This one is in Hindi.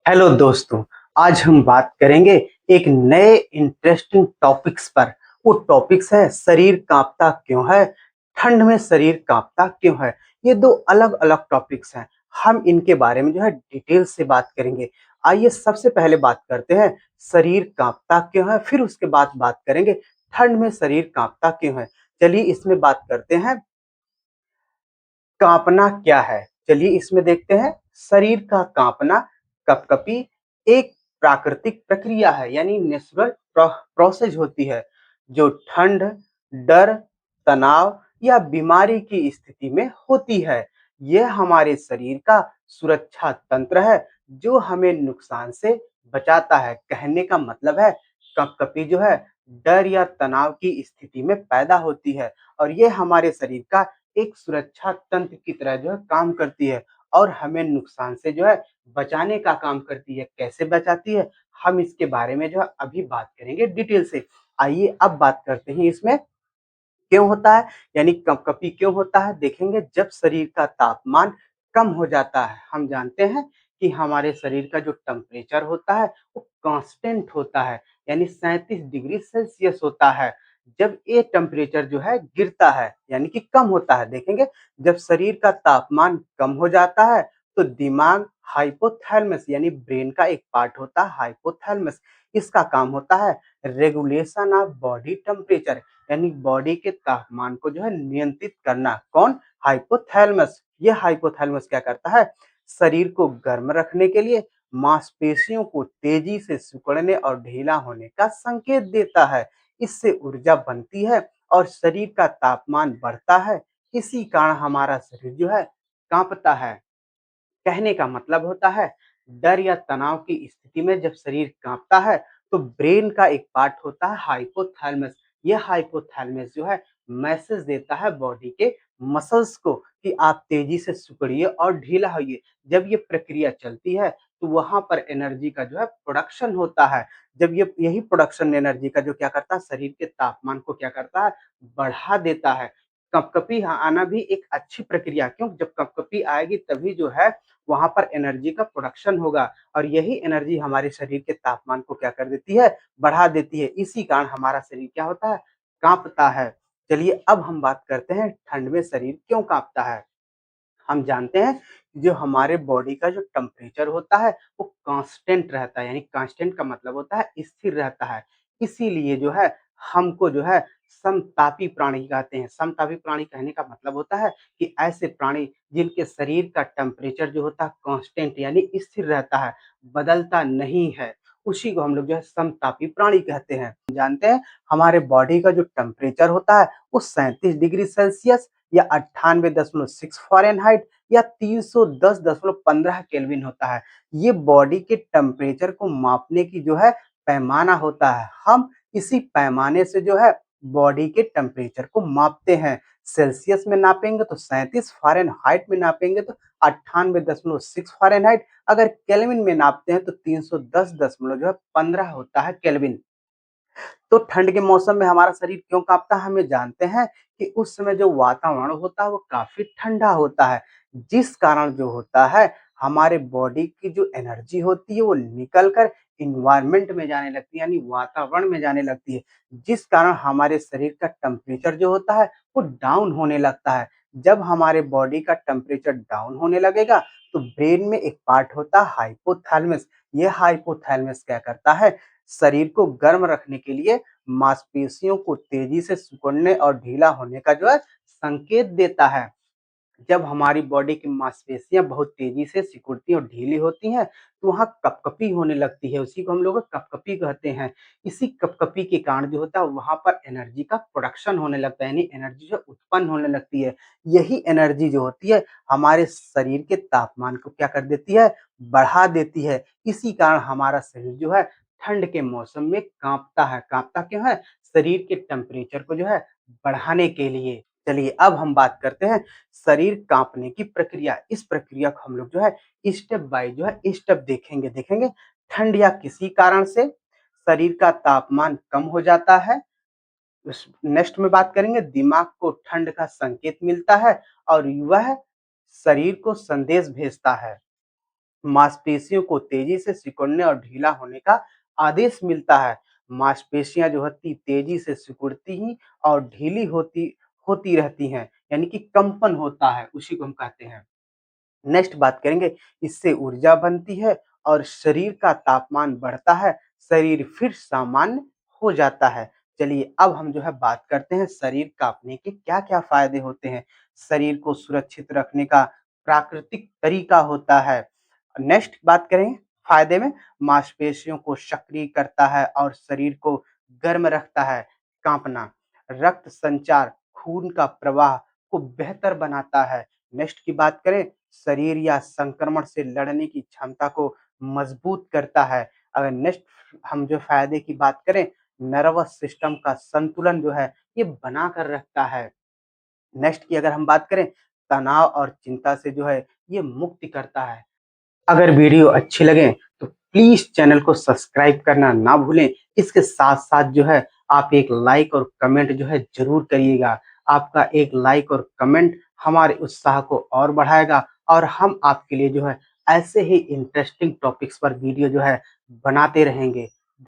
हेलो दोस्तों। आज हम बात करेंगे एक नए इंटरेस्टिंग टॉपिक्स पर। वो टॉपिक्स है शरीर कांपता क्यों है, ठंड में शरीर कांपता क्यों है। ये दो अलग अलग टॉपिक्स हैं। हम इनके बारे में डिटेल से बात करेंगे। आइए सबसे पहले बात करते हैं शरीर कांपता क्यों है, फिर उसके बाद बात करेंगे ठंड में शरीर कांपता क्यों है। चलिए इसमें बात करते हैं कांपना क्या है। चलिए इसमें देखते हैं शरीर का कांपना, कपकपी एक प्राकृतिक प्रक्रिया है, यानी नेचुरल प्रोसेस होती है जो ठंड, डर, तनाव या बीमारी की स्थिति में होती है। यह हमारे शरीर का सुरक्षा तंत्र है जो हमें नुकसान से बचाता है। कहने का मतलब है कपकपी डर या तनाव की स्थिति में पैदा होती है और यह हमारे शरीर का एक सुरक्षा तंत्र की तरह काम करती है और हमें नुकसान से बचाने का काम करती है। कैसे बचाती है, हम इसके बारे में अभी बात करेंगे डिटेल से। आइए अब बात करते हैं इसमें क्यों होता है, यानी कपकपी क्यों होता है। देखेंगे जब शरीर का तापमान कम हो जाता है। हम जानते हैं कि हमारे शरीर का जो टेम्परेचर होता है वो कांस्टेंट होता है, यानी 37 डिग्री सेल्सियस होता है। जब ये टेम्परेचर गिरता है यानी कि कम होता है, देखेंगे जब शरीर का तापमान कम हो जाता है तो दिमाग हाइपोथैलेमस यानी ब्रेन का एक पार्ट होता है हाइपोथैलेमस, इसका काम होता है रेगुलेशन ऑफ बॉडी टेम्परेचर, यानी बॉडी के तापमान को नियंत्रित करना। कौन? हाइपोथैलेमस। ये हाइपोथैलेमस क्या करता है, शरीर को गर्म रखने के लिए मांसपेशियों को तेजी से सिकुड़ने और ढीला होने का संकेत देता है। इससे ऊर्जा बनती है और शरीर का तापमान बढ़ता है। इसी कारण हमारा शरीर कांपता है। कहने का मतलब होता है डर या तनाव की स्थिति में जब शरीर कांपता है तो ब्रेन का एक पार्ट होता है हाइपोथैलेमस। यह हाइपोथैलेमस मैसेज देता है बॉडी के मसल्स को कि आप तेजी से सिकुड़िए और ढीला होइए। जब ये प्रक्रिया चलती है तो वहां पर एनर्जी का प्रोडक्शन होता है। जब ये यही प्रोडक्शन एनर्जी का क्या करता है, शरीर के तापमान को क्या करता है, बढ़ा देता है। कपकपी आना भी एक अच्छी प्रक्रिया, क्यों? जब कपकपी आएगी तभी वहां पर एनर्जी का प्रोडक्शन होगा और यही एनर्जी हमारे शरीर के तापमान को क्या कर देती है, बढ़ा देती है। इसी कारण हमारा शरीर क्या होता है, कांपता है। चलिए अब हम बात करते हैं ठंड में शरीर क्यों कांपता है। हम जानते हैं जो हमारे बॉडी का जो टेम्परेचर होता है वो कांस्टेंट रहता है, यानी कांस्टेंट का मतलब होता है स्थिर रहता है। इसीलिए हमको समतापी प्राणी कहते हैं। समतापी प्राणी कहने का मतलब होता है कि ऐसे प्राणी जिनके शरीर का टेम्परेचर होता है कांस्टेंट यानी स्थिर रहता है, बदलता नहीं है, उसी को हम लोग समतापी प्राणी कहते हैं। जानते हैं हमारे बॉडी का जो टेम्परेचर होता है वो 37 डिग्री सेल्सियस या 98.6 फ़ारेनहाइट या 310.15 केल्विन होता है। ये बॉडी के टेम्परेचर को मापने की पैमाना होता है। हम इसी पैमाने से बॉडी के टेम्परेचर को मापते हैं। सेल्सियस में नापेंगे तो 37, फ़ारेनहाइट में नापेंगे तो 98.6 फ़ारेनहाइट, अगर केल्विन में नापते हैं तो 310.15 होता है केल्विन। तो ठंड के मौसम में हमारा शरीर क्यों कांपता है, हमें जानते हैं कि उस समय जो वातावरण होता है वो काफी ठंडा होता है, जिस कारण होता है हमारे बॉडी की जो एनर्जी होती है वो निकल कर इन्वायरमेंट में जाने लगती है, यानी वातावरण में जाने लगती है, जिस कारण हमारे शरीर का टेम्परेचर होता है वो डाउन होने लगता है। जब हमारे बॉडी का टेम्परेचर डाउन होने लगेगा तो ब्रेन में एक पार्ट होता है हाइपोथैलेमस। ये हाइपोथैलेमस क्या करता है, शरीर को गर्म रखने के लिए मांसपेशियों को तेजी से सिकुड़ने और ढीला होने का संकेत देता है। जब हमारी बॉडी की मांसपेशियां बहुत तेजी से सिकुड़ती और ढीली होती हैं तो वहां कपकपी होने लगती है, उसी को हम लोग कपकपी कहते हैं। इसी कपकपी के कारण होता है वहां पर एनर्जी का प्रोडक्शन होने लगता है, यानी एनर्जी उत्पन्न होने लगती है। यही एनर्जी होती है हमारे शरीर के तापमान को क्या कर देती है, बढ़ा देती है। इसी कारण हमारा शरीर ठंड के मौसम में कांपता है। कांपता क्यों है, शरीर के टेम्परेचर को बढ़ाने के लिए। चलिए अब हम बात करते हैं शरीर कांपने की प्रक्रिया। इस प्रक्रिया को हम लोग स्टेप बाय स्टेप देखेंगे। ठंड या किसी कारण से शरीर का तापमान कम हो जाता है। नेक्स्ट में बात करेंगे दिमाग को ठंड का संकेत मिलता है और वह शरीर को संदेश भेजता है। मांसपेशियों को तेजी से सिकुड़ने और ढीला होने का आदेश मिलता है। मांसपेशियां जो होती तेजी से सिकुड़ती ही और ढीली होती होती रहती हैं, यानी कि कंपन होता है, उसी को हम कहते हैं। नेक्स्ट बात करेंगे, इससे ऊर्जा बनती है और शरीर का तापमान बढ़ता है, शरीर फिर सामान्य हो जाता है। चलिए अब हम जो है बात करते हैं शरीर काँपने के क्या-क्या फ़ायदे होते हैं। शरीर को सुरक्षित रखने का प्राकृतिक तरीका होता है। नेक्स्ट बात करें फ़ायदे में, मांसपेशियों को सक्रिय करता है और शरीर को गर्म रखता है। काँपना, रक्त संचार, खून का प्रवाह को बेहतर बनाता है। नेक्स्ट की बात करें, शरीर या संक्रमण से लड़ने की क्षमता को मजबूत करता है। अगर नेक्स्ट हम जो फ़ायदे की बात करें, नर्वस सिस्टम का संतुलन जो है ये बना कर रखता है। नेक्स्ट की अगर हम बात करें, तनाव और चिंता से जो है ये मुक्ति करता है। अगर वीडियो अच्छी लगे तो प्लीज़ चैनल को सब्सक्राइब करना ना भूलें। इसके साथ-साथ जो है आप एक लाइक और कमेंट जो है ज़रूर करिएगा। आपका एक लाइक और कमेंट हमारे उत्साह को और बढ़ाएगा और हम आपके लिए जो है ऐसे ही इंटरेस्टिंग टॉपिक्स पर वीडियो जो है बनाते रहेंगे।